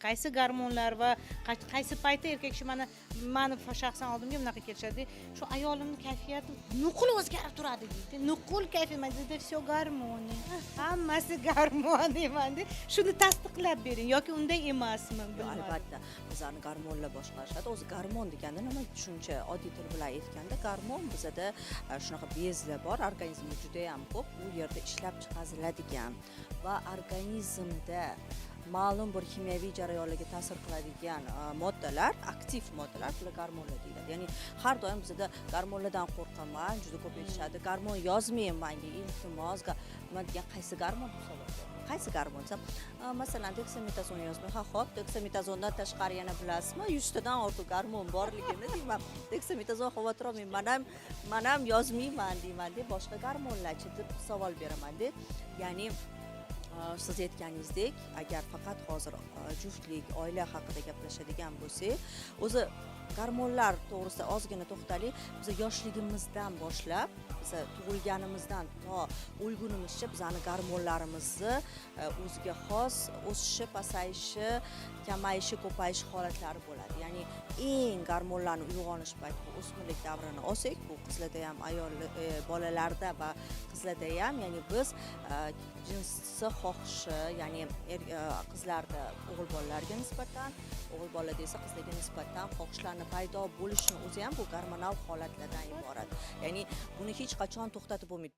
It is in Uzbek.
Qaysi gormonlar va qaysi paytda erkak kishi mani shaxsan oldimga bunaqa kelishadi. Shu ayolimning kayfiyati nuqul o'zgarib turadi deydi. Nuqul kayfiyat deydi, все gormoni. Hammasi gormoni manda. Shuni tasdiqlab bering yoki unday emasmi? Bilmadim. Albatta, bizlarni gormonlar boshqarishadi. O'zi gormon deganda nima tushuncha? Oddiy til bilan aytganda, gormon bizada shunaqa bezlar bor, organizmda juda ham ko'p, u yerda ishlab chiqariladigan va organizmda ma'lum bir kimyoviy jarayonlarga ta'sir qiladigan moddalar, aktiv moddalar, bular gormonlar deyiladi. Ya'ni har doim bizda gormonlardan qo'rqaman, juda ko'p aytishadi. Gormon yozmang menga, iltimos. Nima degan qaysi gormon bu savol? Qaysi gormon desam, masalan, deksametazon yozmang. Ha, xo'p, deksametazondan tashqari yana bilasizmi? 100 tadan ortiq gormon borligini deyman. Deksametazon xavotir olmang, men ham yozmayman deyman deb boshqa gormonlarchi deb savol beraman deb. Ya'ni siz aytganingizdek, agar faqat hozir juftlik, oila haqida gaplashadigan bo'lsak, o'zi gormonlar to'g'risida ozgina to'xtalik. Biz yoshligimizdan boshlab, biz tug'ilganimizdan to o'lgunimizcha bizning gormonlarimizni o'ziga xos o'sishi, pasayishi, kamayishi, ko'payishi holatlari bo'ladi. Ya'ni eng gormonlarni uyg'onish payti bu o'smirlik davrini olsak, bu qizlarda ham, bolalarda va qizlarda ham, ya'ni biz jinsi xohishi, ya'ni qizlarda o'g'il bolalarga nisbatan, o'g'il bolalarda esa qizlarga nisbatan xohishlarni paydo bo'lishini o'zi ham bu gormonal holatlardan iborat. Ya'ni buni hech qachon to'xtatib bo'lmaydi.